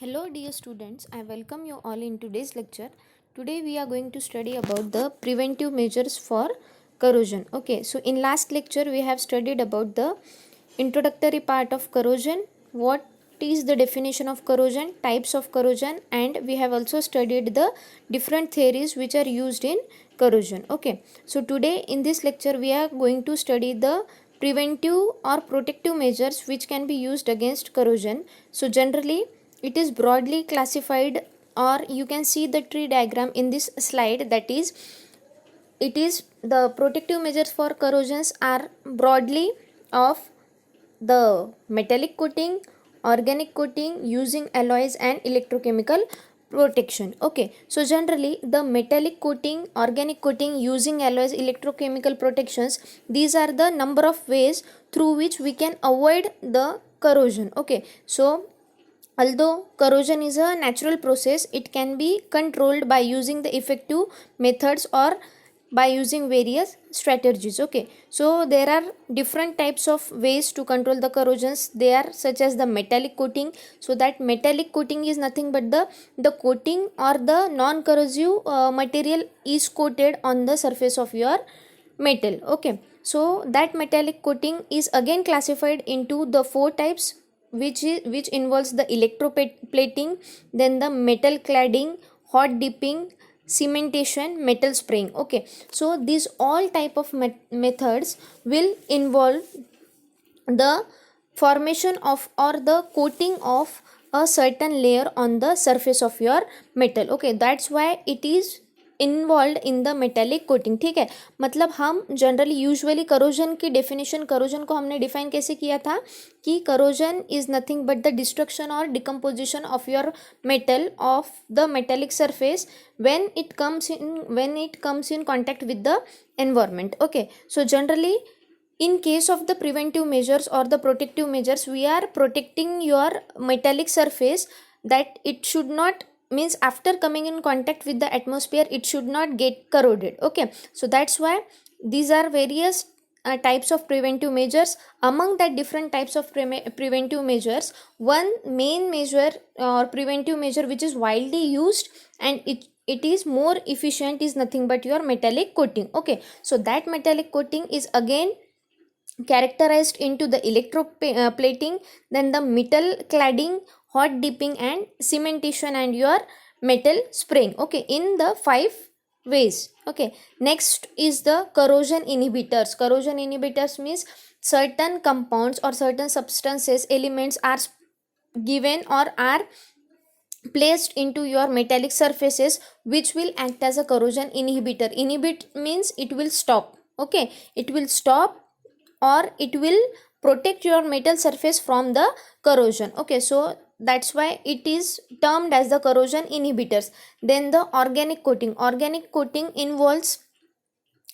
Hello dear students, I welcome you all in today's lecture. Today we are going to study about the preventive measures for corrosion. Okay, so in last lecture we have studied about the introductory part of corrosion, what is the definition of corrosion, types of corrosion, and we have also studied the different theories which are used in corrosion. Okay, so today in this lecture we are going to study the preventive or protective measures which can be used against corrosion. So generally it is broadly classified, or you can see the tree diagram in this slide. That is, it is the protective measures for corrosions are broadly of the metallic coating, organic coating, using alloys, and electrochemical protection. Okay, so generally the metallic coating, organic coating, using alloys, electrochemical protections, these are the number of ways through which we can avoid the corrosion. Okay, so although corrosion is a natural process, it can be controlled by using the effective methods or by using various strategies. Okay, so there are different types of ways to control the corrosions. They are such as the metallic coating. So that metallic coating is nothing but the coating or the non corrosive material is coated on the surface of your metal. Okay, so that metallic coating is again classified into the four types, which involves the electroplating, then the metal cladding, hot dipping, cementation, metal spraying. Okay, so these all type of methods will involve the formation of or the coating of a certain layer on the surface of your metal. Okay, that's why it is involve in the metallic coating. ठीक है, मतलब हम generally usually corrosion की definition, corrosion को हमने define कैसे किया था कि corrosion is nothing but the destruction और decomposition of your metal of the metallic surface when it comes in contact with the environment. Okay, so generally in case of the preventive measures or the protective measures, we are protecting your metallic surface, that it should not, means after coming in contact with the atmosphere, it should not get corroded. Okay, so that's why these are various types of preventive measures. Among that different types of preventive measures, one main measure or preventive measure which is widely used and it is more efficient is nothing but your metallic coating. Okay, so that metallic coating is again characterized into the electroplating, then the metal cladding, hot dipping, and cementation, and your metal spraying. Okay, in the five ways. Okay, next is the corrosion inhibitors. Corrosion inhibitors means certain compounds or certain substances, elements are given or are placed into your metallic surfaces which will act as a corrosion inhibitor. Inhibit means it will stop. Okay, it will stop or it will protect your metal surface from the corrosion. Okay, so that's why it is termed as the corrosion inhibitors. Then the organic coating. Organic coating involves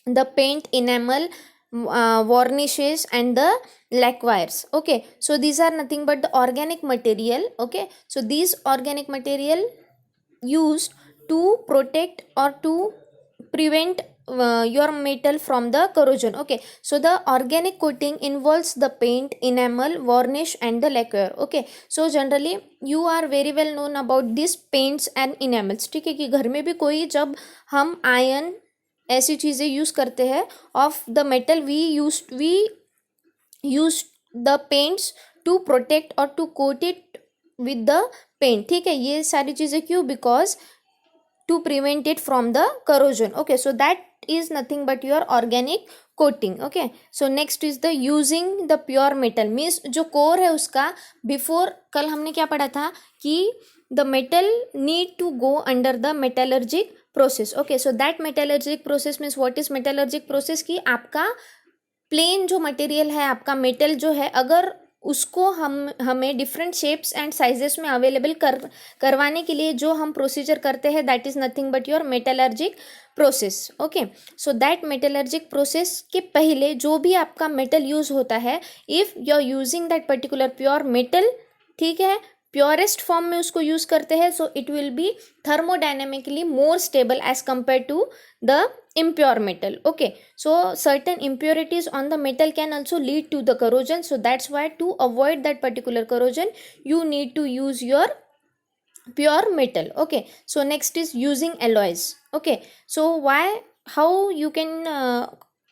the paint, enamel, varnishes, and the lacquers. Okay, so these are nothing but the organic material. Okay, so these organic material used to protect or to prevent your metal from the corrosion. Okay, so the organic coating involves the paint, enamel, varnish, and the lacquer. Okay, so generally you are very well known about these paints and enamels. ठीक है, कि घर में भी कोई जब हम iron ऐसी चीज़ें यूज़ करते हैं of the metal, we use the paints to protect और to coat it with the paint. ठीक है, ये सारी चीज़ें क्यों? Because to prevent it from the corrosion. Okay, so that is nothing but your organic coating. Okay, so next is the using the pure metal, means जो core है उसका, before कल हमने क्या पढ़ा था कि the metal need to go under the metallurgic process. Okay, so that metallurgic process means what is metallurgic process? कि आपका प्लेन जो मटेरियल है, आपका मेटल जो है, अगर उसको हमें डिफरेंट शेप्स एंड साइजेस में अवेलेबल करवाने के लिए जो हम प्रोसीजर करते हैं, that is nothing but your metallurgic process. Okay, so that metallurgic process के पहले जो भी आपका मेटल यूज होता है, if you are using that particular pure metal, ठीक है, प्योरेस्ट फॉर्म में उसको यूज करते हैं, so it will be thermodynamically more stable as compare to the impure metal. Okay, so certain impurities on the metal can also lead to the corrosion, so that's why to avoid that particular corrosion you need to use your pure metal. Okay, so next is using alloys. Okay, so why, how you can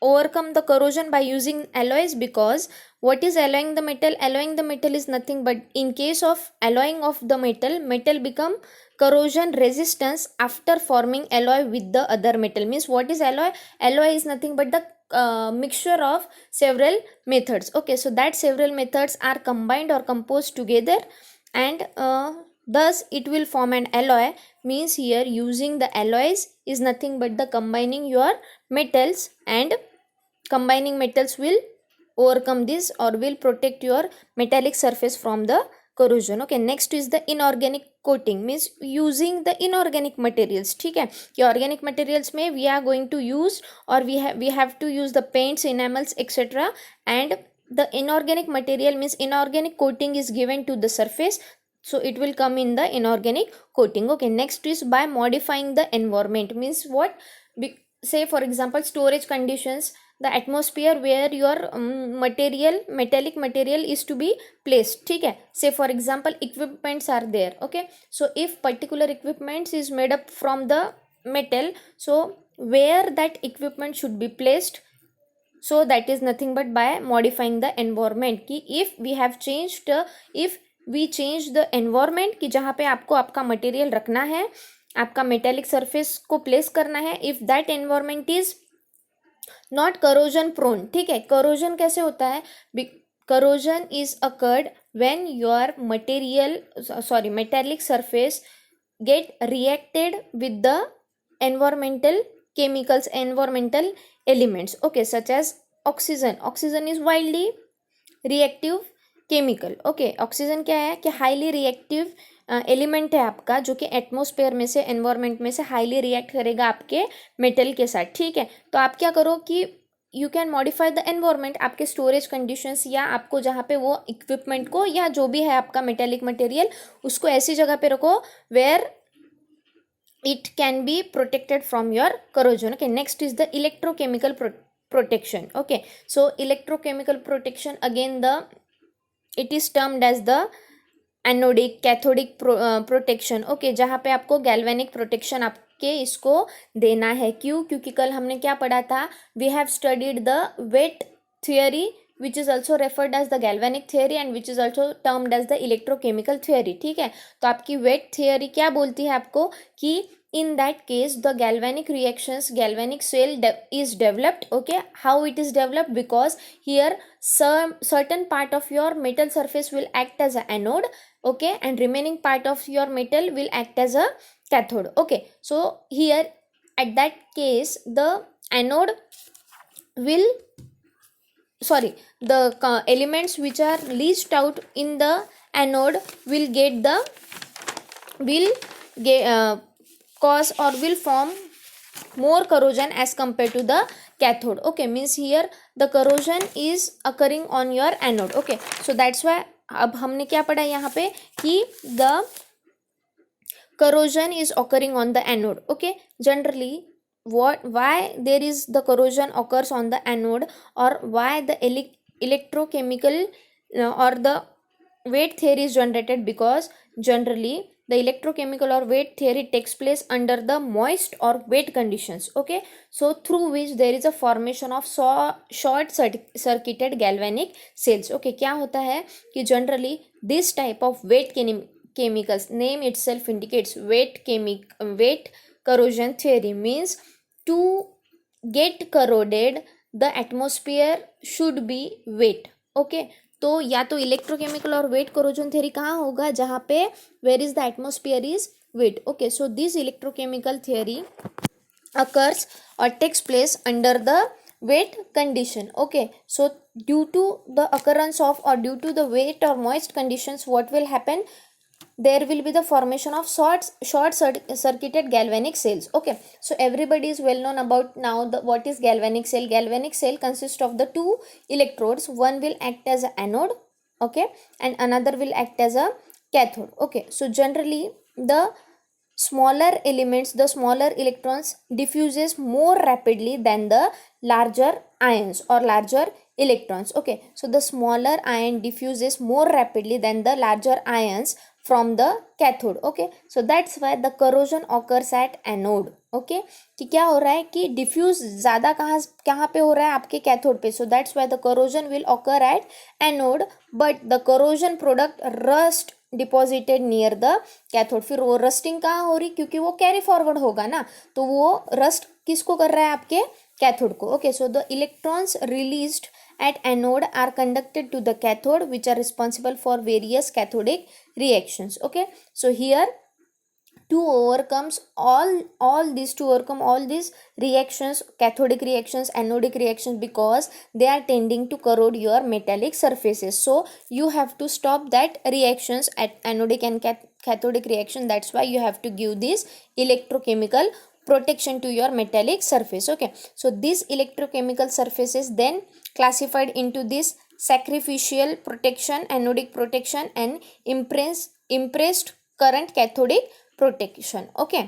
overcome the corrosion by using alloys? Because what is alloying the metal? Alloying the metal is nothing but, in case of alloying of the metal, metal become corrosion resistance after forming alloy with the other metal. Means what is alloy? Alloy is nothing but the mixture of several methods. Okay, so that several methods are combined or composed together, and thus it will form an alloy. Means here using the alloys is nothing but the combining your metals, and combining metals will overcome this or will protect your metallic surface from the corrosion. Okay, next is the inorganic coating. Means using the inorganic materials. ठीक है, कि organic materials में we are going to use, or we have to use the paints, enamels, etc. And the inorganic material means inorganic coating is given to the surface, so it will come in the inorganic coating. Okay, next is by modifying the environment. Means what? Say for example storage conditions, the atmosphere where your metallic material is to be placed. ठीक है, say for example equipments are there. Okay, so if particular equipments is made up from the metal, so where that equipment should be placed, so that is nothing but by modifying the environment. कि if we have changed, if we change the environment, कि जहाँ पे आपको आपका material रखना है, आपका metallic surface को प्लेस करना है, if that environment is not corrosion prone. ठीक है, करोजन कैसे होता है? Corrosion is occurred when your metallic surface get reacted with the environmental chemicals, environmental elements. Okay, such as oxygen is wildly reactive chemical. Okay, oxygen क्या है? कि highly reactive element है आपका, जो कि एटमोस्फेयर में से, एनवायरमेंट में से हाईली रिएक्ट करेगा आपके मेटल के साथ. ठीक है, तो आप क्या करो कि you can modify the environment, आपके स्टोरेज कंडीशंस, या आपको जहाँ पे वो इक्विपमेंट को, या जो भी है आपका मेटेलिक मटेरियल, उसको ऐसी जगह पे रखो where it can be protected from your corrosion. Okay, next is the electrochemical protection. Okay, so electrochemical protection, again it is termed as the anodic cathodic protection. Okay, जहाँ पे आपको गैल्वेनिक प्रोटेक्शन आपके इसको देना है. क्यों? क्योंकि कल हमने क्या पढ़ा था? We have studied the wet theory which is also referred as the galvanic theory and which is also termed as the electrochemical theory. ठीक है, तो आपकी वेट थियोरी क्या बोलती है आपको? कि in that case the galvanic reactions, galvanic cell is developed. Okay, how it is developed? Because here some certain part of your metal surface will act as a anode. Okay, and remaining part of your metal will act as a cathode. Okay, so here at that case the anode will, the elements which are leached out in the anode will cause or will form more corrosion as compared to the cathode. Okay, means here the corrosion is occurring on your anode. Okay, so that's why अब हमने क्या पढ़ा यहाँ पे कि the corrosion is occurring on the anode. Okay, generally why there is the corrosion occurs on the anode, or why the electrochemical or the weight theory is generated? Because generally the electrochemical or weight theory takes place under the moist or wet conditions. Okay, so through which there is a formation of short circuited galvanic cells. Okay, क्या होता है कि generally this type of wet chemicals, name itself indicates wet corrosion theory, means to get corroded the atmosphere should be wet. Okay, तो या तो electrochemical और wait corrosion theory कहाँ होगा? जहाँ पे where is the atmosphere is wet. Okay, so this electrochemical theory occurs or takes place under the wet condition. Okay, so due to the occurrence of, or due to the wet or moist conditions, what will happen? There will be the formation of short circuited galvanic cells. Okay, so everybody is well known about now what is galvanic cell. Galvanic cell consists of the two electrodes. One will act as an anode, okay, and another will act as a cathode. Okay, so generally the smaller elements, the smaller electrons diffuses more rapidly than the larger ions or larger electrons. Okay, so the smaller ion diffuses more rapidly than the larger ions from the cathode. Okay, so that's why the corrosion occurs at anode. Okay, कि क्या हो रहा है कि diffuse ज़्यादा कहाँ पे हो रहा है आपके कैथोड पे. So that's why the corrosion will occur at anode, but the corrosion product rust deposited near the cathode. फिर वो रस्टिंग कहाँ हो रही, क्योंकि वो कैरी फॉरवर्ड होगा ना, तो वो रस्ट किसको कर रहा है, आपके कैथोड को. Okay, so the electrons released at anode are conducted to the cathode, which are responsible for various cathodic reactions. Okay, so here to overcome all these reactions, cathodic reactions, anodic reactions, because they are tending to corrode your metallic surfaces. So you have to stop that reactions at anodic and cathodic reaction. That's why you have to give this electrochemical protection to your metallic surface. Okay, so these electrochemical surfaces then classified into this sacrificial protection, anodic protection, and impressed current cathodic protection. Okay,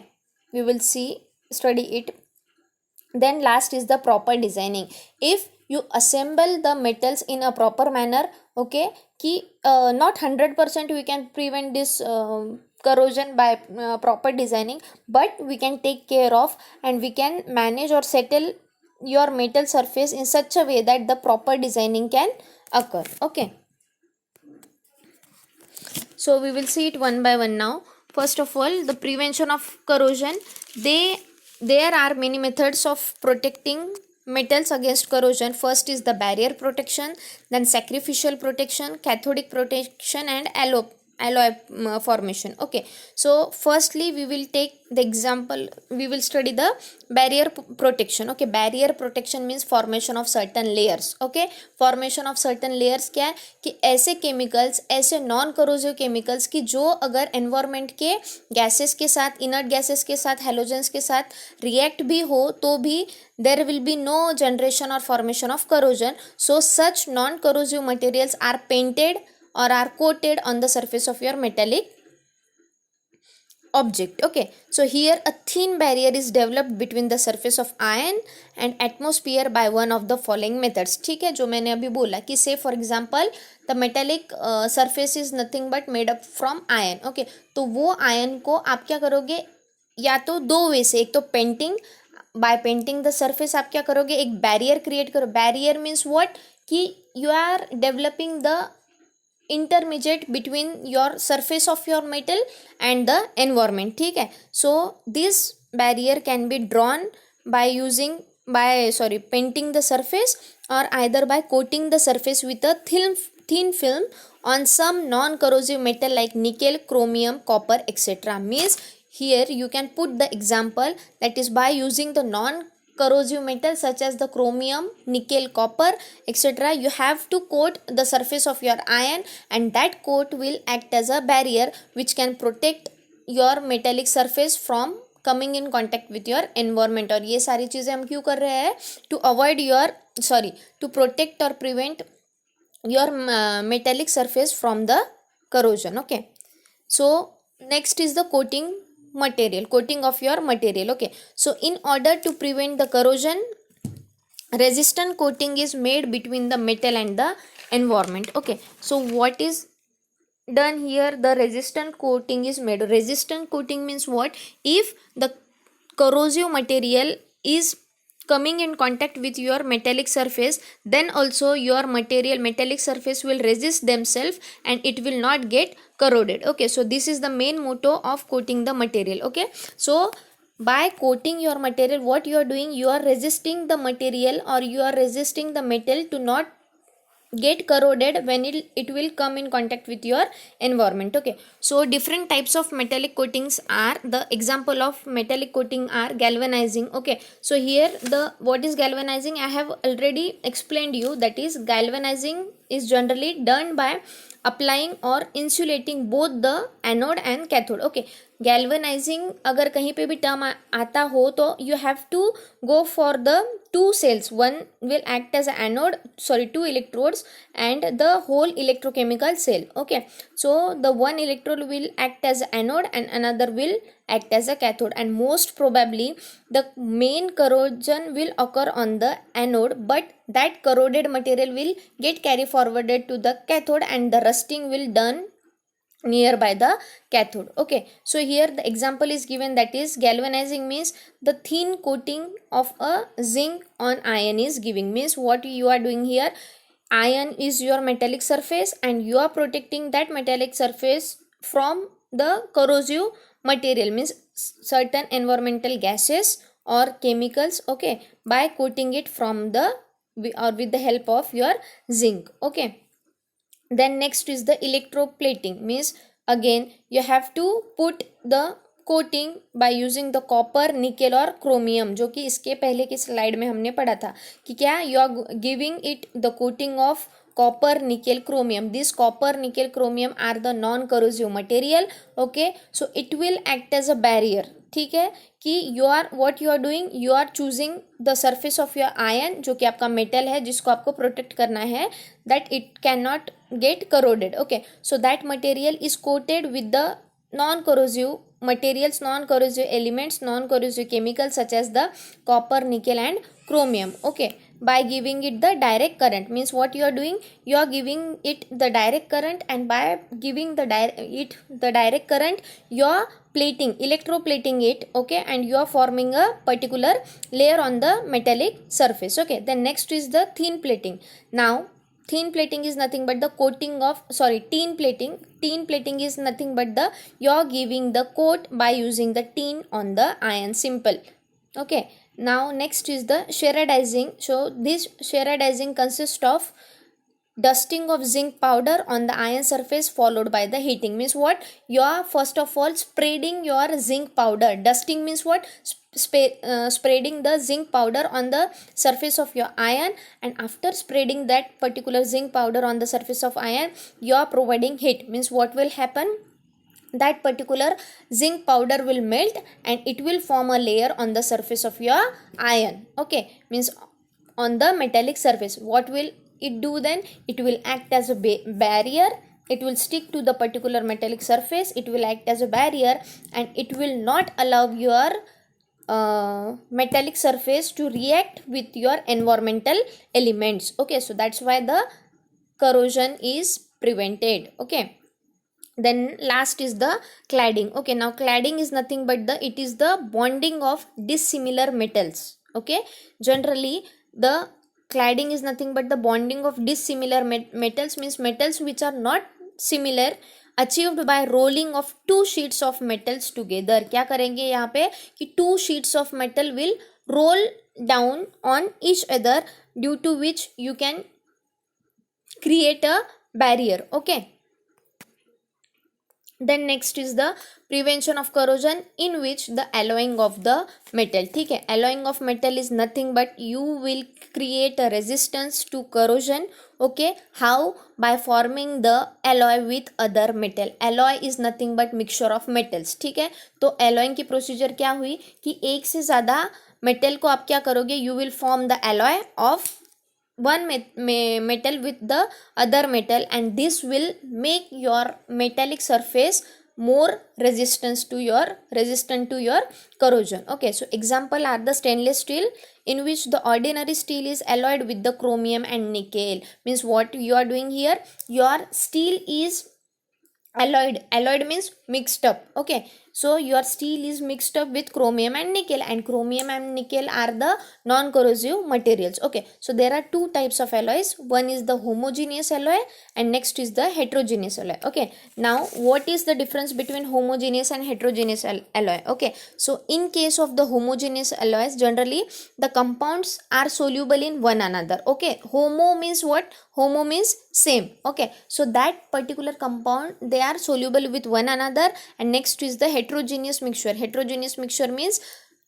we will study it. Then last is the proper designing. If you assemble the metals in a proper manner, okay, ki not 100% we can prevent this corrosion by proper designing, but we can take care of and we can manage or settle your metal surface in such a way that the proper designing can occur. Okay, so we will see it one by one now. First of all, the prevention of corrosion. There are many methods of protecting metals against corrosion. First is the barrier protection, then sacrificial protection, cathodic protection, and alloy formation. Okay, so firstly we will take the example, we will study the barrier protection. Okay, barrier protection means formation of certain layers. Okay, formation of certain layers क्या है कि ऐसे chemicals, ऐसे non करोजिव chemicals की जो अगर environment के gases के साथ, इनर्ट गैसेस के साथ, हेलोजेंस के साथ रिएक्ट भी हो तो भी there will be no generation or formation of corrosion. So such non corrosive materials are painted or are coated on the surface of your metallic object. Okay, so here a thin barrier is developed between the surface of iron and atmosphere by one of the following methods. ठीक है, जो मैंने अभी बोला कि say for example the metallic surface is nothing but made up from iron. Okay, तो वो iron को आप क्या करोगे, या तो दो वे से, एक तो painting, by painting the surface आप क्या करोगे, एक बैरियर क्रिएट करो. बैरियर मीन्स व्हाट, कि you are developing the intermediate between your surface of your metal and the environment. ठीक है, so this barrier can be drawn by painting the surface or either by coating the surface with a thin film on some non corrosive metal like nickel, chromium, copper, etc. Means here you can put the example, that is by using the non corrosive metals such as the chromium, nickel, copper, etc. you have to coat the surface of your iron, and that coat will act as a barrier which can protect your metallic surface from coming in contact with your environment. और ये सारी चीज़ें हम क्यों कर रहे हैं, to protect or prevent your metallic surface from the corrosion. Okay, so next is the coating of your material. Okay, so in order to prevent the corrosion, resistant coating is made between the metal and the environment. Okay, so what is done here, the resistant coating is made. Resistant coating means what, if the corrosive material is coming in contact with your metallic surface, then also your metallic surface will resist themselves and it will not get corroded. Okay, so this is the main motto of coating the material. Okay, so by coating your material, what you are doing, you are resisting the material or you are resisting the metal to not get corroded when it will come in contact with your environment. Okay, so different types of metallic coatings are, the example of metallic coating are galvanizing. Okay, so here what is galvanizing, I have already explained you, that is galvanizing is generally done by applying or insulating both the anode and cathode. Okay, galvanizing अगर कहीं पे भी term आता हो तो you have to go for the two cells, one will act as anode, two electrodes and the whole electrochemical cell. Okay, so the one electrode will act as anode and another will act as a cathode, and most probably the main corrosion will occur on the anode, but that corroded material will get carry forwarded to the cathode and the rusting will done nearby the cathode. Okay, so here the example is given, that is galvanizing means the thin coating of a zinc on iron is giving, means what you are doing here, iron is your metallic surface and you are protecting that metallic surface from the corrosive material, means certain environmental gases or chemicals, okay, by coating it from the or with the help of your zinc. Okay, then next is the electroplating, means again you have to put the coating by using the copper, nickel और chromium, जो कि इसके पहले की slide में हमने पढ़ा था कि क्या you are giving it the coating of copper, nickel, chromium. This copper, nickel, chromium are the non corrosive material. Okay, so it will act as a barrier. ठीक है कि you are what you are doing, you are choosing the surface of your iron, जो कि आपका metal है जिसको आपको protect करना है, that it can not gate corroded. Okay, so that material is coated with the non corrosive materials, non corrosive elements, non corrosive chemicals such as the copper, nickel and chromium. Okay, by giving it the direct current, means what you are doing, you are giving it the direct current, and by giving the direct current you are plating, electroplating it. Okay, and you are forming a particular layer on the metallic surface. Okay, then next is the thin plating. Now thin plating is nothing but the coating of tin plating is nothing but the you are giving the coat by using the tin on the iron. Simple. Okay, now next is the shearadizing. So this shearadizing consists of dusting of zinc powder on the iron surface followed by the heating, means what, you are first of all spreading your zinc powder. Dusting means what, spreading the zinc powder on the surface of your iron, and after spreading that particular zinc powder on the surface of iron you are providing heat, means what will happen, that particular zinc powder will melt and it will form a layer on the surface of your iron. Okay, means on the metallic surface. What will it do then, it will act as a barrier, it will stick to the particular metallic surface, it will act as a barrier and it will not allow your metallic surface to react with your environmental elements. Okay, so that's why the corrosion is prevented. Okay, then last is the cladding. Okay, now cladding is nothing but it is the bonding of dissimilar metals. Okay, generally the cladding is nothing but the bonding of dissimilar metals, means metals which are not similar, achieved by rolling of two sheets of metals together. क्या करेंगे यहाँ पे कि two sheets of metal will roll down on each other, due to which you can create a barrier. Okay, then next is the prevention of corrosion, in which the alloying of the metal. ठीक है, alloying of metal is nothing but you will create a resistance to corrosion. Okay, how, by forming the alloy with other metal. Alloy is nothing but mixture of metals. ठीक है, तो alloying की procedure क्या हुई कि एक से ज़्यादा metal को आप क्या करोगे, you will form the alloy of one metal with the other metal, and this will make your metallic surface more resistant to your corrosion. Okay, so example are the stainless steel, in which the ordinary steel is alloyed with the chromium and nickel. Means what you are doing here, your steel is alloyed means mixed up. Okay, so your steel is mixed up with chromium and nickel are the non corrosive materials. Okay, so there are two types of alloys, one is the homogeneous alloy and next is the heterogeneous alloy. Okay, now what is the difference between homogeneous and heterogeneous alloy? Okay, so in case of the homogeneous alloys, generally the compounds are soluble in one another. Okay, homo means what, homo means same. Okay, so that particular compound, they are soluble with one another. And next is the heterogeneous mixture. Heterogeneous mixture means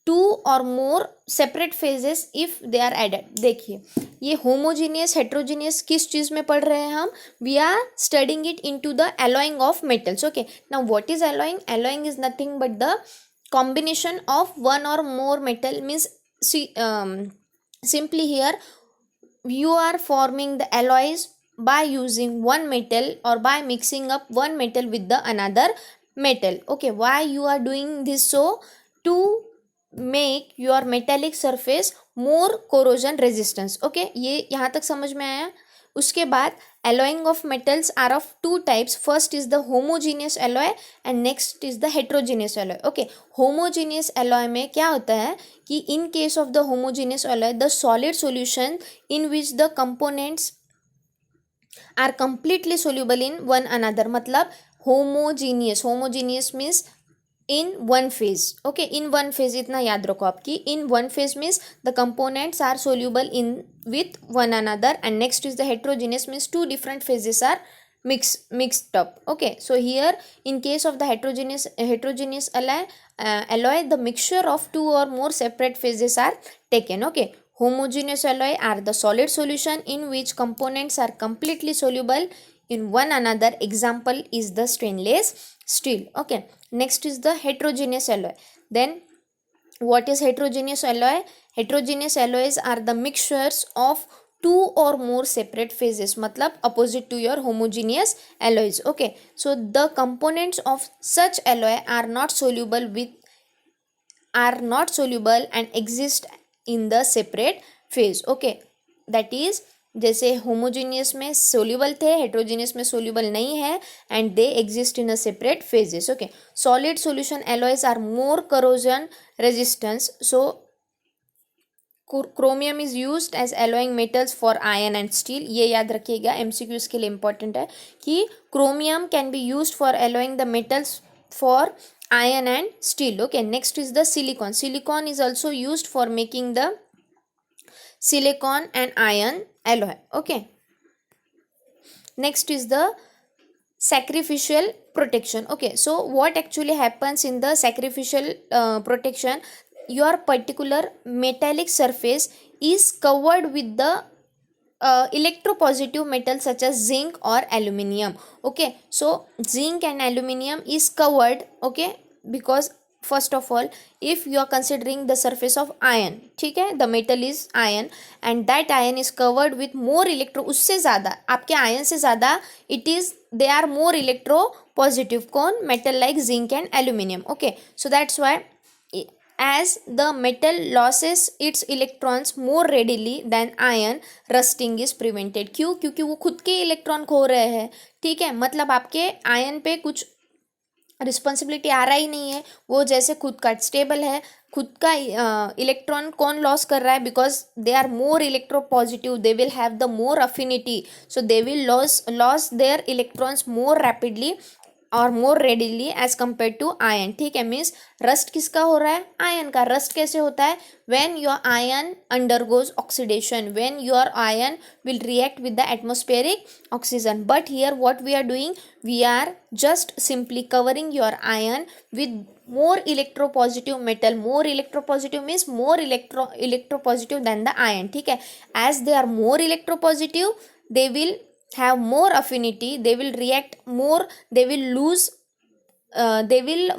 two or more separate phases if they are added. देखिए ये homogeneous heterogeneous किस चीज़ में पढ़ रहे हैं हम, we are studying it into the alloying of metals. Okay, now what is alloying? Alloying is nothing but the combination of one or more metal, means see, simply here you are forming the alloys by using one metal or by mixing up one metal with the another metal. Okay, why you are doing this? So to make your metallic surface more corrosion resistance. Okay, ये यहाँ तक समझ में आया. उसके बाद alloying of metals are of two types. First is the homogeneous alloy and next is the heterogeneous alloy. Okay, homogeneous alloy में क्या होता है कि in case of the homogeneous alloy, the solid solution in which the components are completely soluble in one another. मतलब homogeneous means in one phase. Okay, in one phase इतना याद रखो आपकी. In one phase means the components are soluble in with one another, and next is the heterogeneous means two different phases are mixed up. Okay, so here in case of the heterogeneous alloy, the mixture of two or more separate phases are taken. Okay, homogeneous alloy are the solid solution in which components are completely soluble in one another. Example is the stainless steel. Okay, next is the heterogeneous alloy. Then what is heterogeneous alloy? Heterogeneous alloys are the mixtures of two or more separate phases, मतलब opposite to your homogeneous alloys. Okay, so the components of such alloy are not soluble and exist in the separate phase. Okay, that is जैसे homogeneous में soluble थे, heterogeneous में soluble नहीं है, and they exist in a separate phases. Okay, solid solution alloys are more corrosion resistance. So chromium is used as alloying metals for iron and steel. ये याद रखिएगा, MCQs के लिए इंपॉर्टेंट है कि chromium can be used for alloying the metals for iron and steel. Okay, next is the silicon is also used for making the silicon and iron alloy. Okay, next is the sacrificial protection. Okay, so what actually happens in the sacrificial protection? Your particular metallic surface is covered with the electropositive metals such as zinc or aluminium. Okay, so zinc and aluminium is covered. Okay, because first of all, if you are considering the surface of iron, ठीक है, the metal is iron and that iron is covered with more उससे ज़्यादा आपके iron से ज़्यादा it is they are more electropositive. कौन? metal like zinc and aluminium. Okay, so that's why as the metal loses its electrons more readily than iron, rusting is prevented. क्यों? क्योंकि वो खुद के इलेक्ट्रॉन खो रहे हैं. ठीक है, मतलब आपके आयन पे कुछ रिस्पॉन्सिबिलिटी आ रहा ही नहीं है, वो जैसे खुद का स्टेबल है, खुद का इलेक्ट्रॉन कौन लॉस कर रहा है? Because they are more electropositive, they will have the more affinity, so they will loss their electrons more rapidly और more readily as compare to iron. ठीक है, मीन्स रस्ट किसका हो रहा है? आयन का. रस्ट कैसे होता है? When your iron undergoes oxidation, when your iron will react with the atmospheric oxygen. But here what we are doing, we are just simply covering your iron with more electropositive metal. More electropositive means more electropositive than the iron. ठीक है, as they are more electropositive, they will have more affinity, they will react more, they will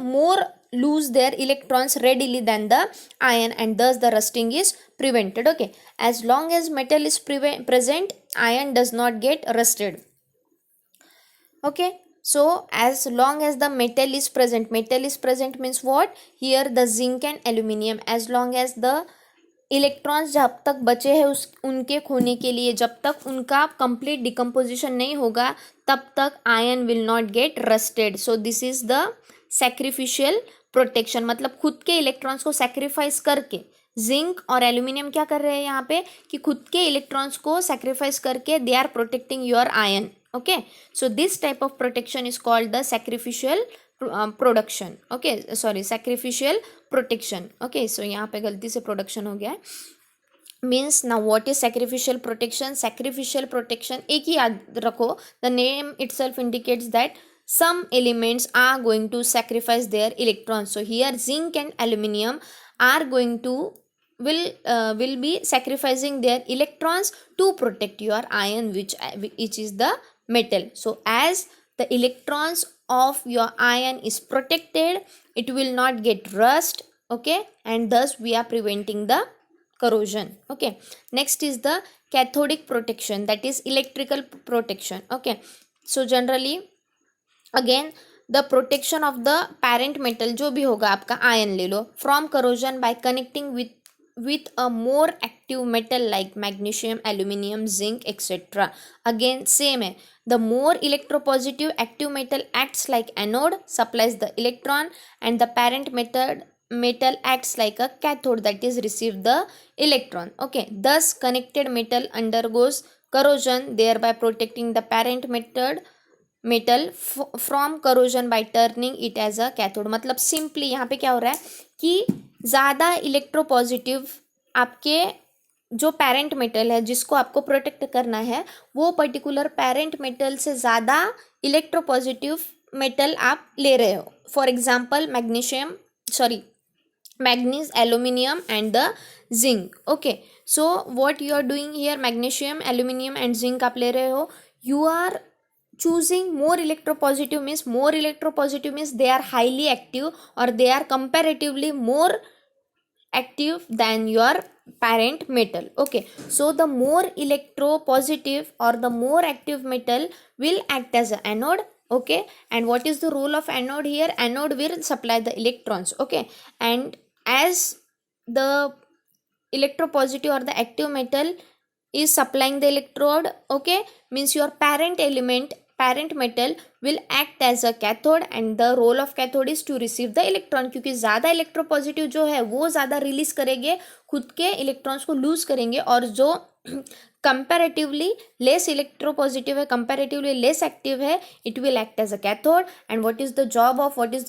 more lose their electrons readily than the iron, and thus the rusting is prevented. Okay, as long as metal is present, iron does not get rusted. Okay, so as long as the metal is present means what? Here the zinc and aluminium, as long as the electrons जब तक बचे हैं उनके खोने के लिए, जब तक उनका कंप्लीट डिकम्पोजिशन नहीं होगा, तब तक ion will not get rusted. So this is the sacrificial protection. मतलब खुद के इलेक्ट्रॉन्स को सैक्रिफाइस करके जिंक और एल्यूमिनियम क्या कर रहे हैं यहाँ पे कि खुद के इलेक्ट्रॉन्स को सैक्रिफाइस करके they are protecting your iron. Okay, so this type of protection is called the sacrificial sacrificial protection. Okay, so यहाँ पे गलती से प्रोडक्शन हो गया है. मीन्स ना what is sacrificial protection? Sacrificial protection एक ही याद रखो, the name itself indicates that some elements are going to sacrifice their electrons. So here zinc and aluminium are going to will be sacrificing their electrons to protect your iron, which is the metal. So as the electrons of your iron is protected, it will not get rust. Okay, and thus we are preventing the corrosion. Okay, next is the cathodic protection, that is electrical protection. Okay, so generally again the protection of the parent metal, जो भी होगा आपका iron ले लो, from corrosion by connecting with a more active metal like magnesium, aluminium, zinc, etc. Again same है, the more electropositive active metal acts like anode, supplies the electron, and the parent metal acts like a cathode, that is receive the electron. Okay, thus connected metal undergoes corrosion, thereby protecting the parent metal from corrosion by turning it as a cathode. मतलब simply यहाँ पे क्या हो रहा है कि ज़्यादा electropositive आपके जो पेरेंट मेटल है जिसको आपको प्रोटेक्ट करना है, वो पर्टिकुलर पेरेंट मेटल से ज़्यादा इलेक्ट्रोपॉजिटिव मेटल आप ले रहे हो. For example manganese, aluminium and the zinc. Okay, so what you are doing here, magnesium, aluminium and zinc आप ले रहे हो. You are choosing more electropositive means they are highly active, or they are comparatively more active than your parent metal. Okay, so the more electropositive or the more active metal will act as an anode. Okay, and what is the role of anode here? Anode will supply the electrons. Okay, and as the electropositive or the active metal is supplying the electrode, okay, means your parent metal will act as a cathode, and the role of cathode is to receive the electron. क्योंकि ज़्यादा electropositive जो है वो ज़्यादा release करेंगे, खुद के electrons को लूज करेंगे, और जो कंपैरेटिवली लेस इलेक्ट्रोपॉजिटिव है, कंपैरेटिवली लेस एक्टिव है, it will act as a cathode. And what is the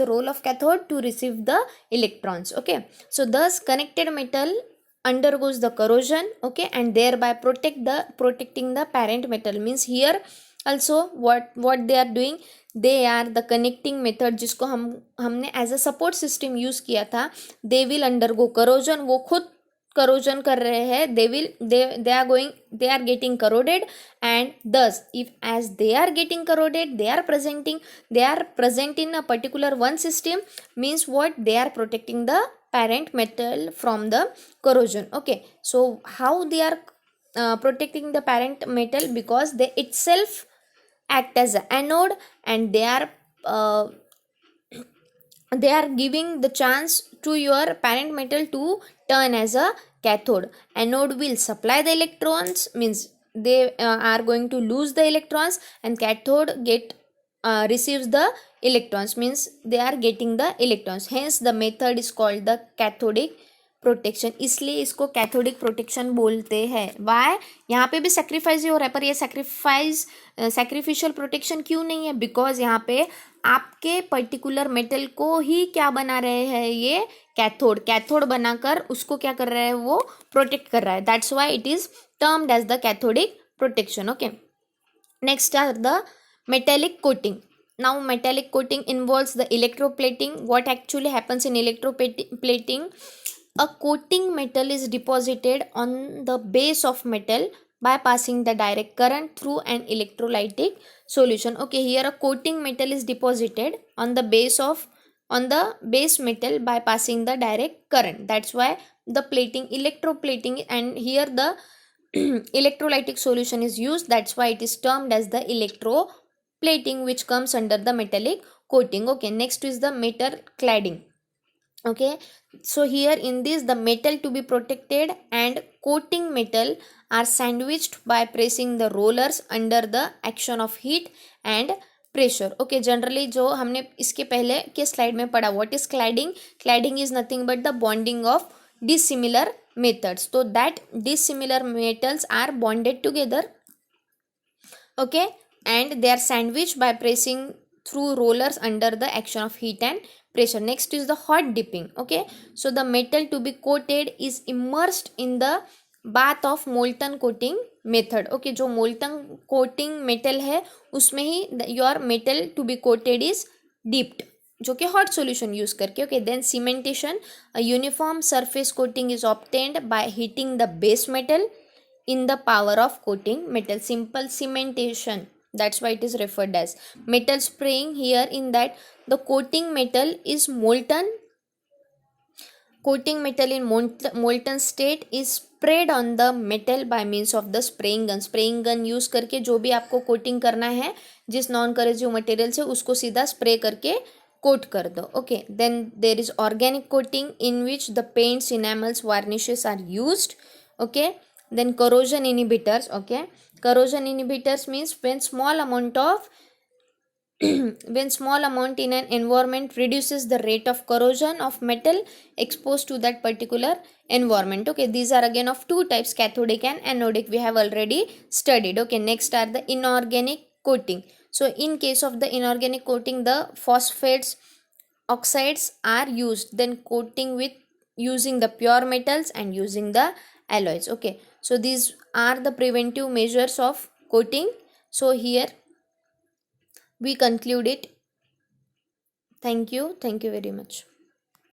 role of cathode? To receive the electrons. Okay, so thus connected metal undergoes the corrosion, okay, and thereby protecting the parent metal. Means here also what they are doing, they are the connecting method जिसको हमने as a support system use किया था. they will undergo corrosion, वो खुद corrosion कर रहे हैं, they are getting corroded, and thus if as they are getting corroded, they are present in a particular one system, means what, they are protecting the parent metal from the corrosion. Okay, so how they are protecting the parent metal? Because they itself act as an anode, and they are giving the chance to your parent metal to turn as a cathode. Anode will supply the electrons, means they are going to lose the electrons, and cathode receives the electrons, means they are getting the electrons. Hence the method is called the cathodic protection. इसलिए इसको cathodic protection बोलते हैं. Y? यहाँ पे भी sacrifice ही हो रहा है, पर ये सैक्रिफिशियल प्रोटेक्शन क्यों नहीं है? बिकॉज यहाँ पे आपके पर्टिकुलर मेटल को ही क्या बना रहे हैं, ये कैथोड बनाकर उसको क्या कर रहा है, वो प्रोटेक्ट कर रहा है. That's why it is termed as the cathodic protection. Okay, next are the metallic coating. Now metallic coating involves the electroplating. What actually happens in electroplating? A coating metal is deposited on the base of metal by passing the direct current through an electrolytic solution. Okay, here a coating metal is deposited on the base metal by passing the direct current. That's why the electroplating, and here the electrolytic solution is used. That's why it is termed as the electroplating, which comes under the metallic coating. Okay, next is the metal cladding. Okay, so here in this, the metal to be protected and coating metal are sandwiched by pressing the rollers under the action of heat and pressure. Okay, generally जो हमने इसके पहले के slide में पढ़ा, what is cladding? Cladding is nothing but the bonding of dissimilar methods. So that dissimilar metals are bonded together, okay, and they are sandwiched by pressing through rollers under the action of heat and pressure. Next is the hot dipping. Okay, so the metal to be coated is immersed in the bath of molten coating method. Okay, जो molten coating metal है उसमें ही your metal to be coated is dipped, जो कि hot solution use करके. Okay, then cementation, a uniform surface coating is obtained by heating the base metal in the power of coating metal. Simple cementation, that's why it is referred as metal spraying. Here in that the coating metal is molten coating metal in molten state is sprayed on the metal by means of the spraying gun use करके जो भी आपको coating करना है जिस non करेसिव material से उसको सीधा स्प्रे करके कोट कर दो. Okay, then there is organic coating in which the paints, enamels, varnishes are used. Okay, then corrosion inhibitors. Okay, corrosion inhibitors means when small amount in an environment reduces the rate of corrosion of metal exposed to that particular environment. Okay, these are again of two types, cathodic and anodic, we have already studied. Okay, next are the inorganic coating. So in case of the inorganic coating, the phosphates, oxides are used, then coating with using the pure metals and using the alloys. Okay, so these are the preventive measures of coating. So here we conclude it. Thank you very much.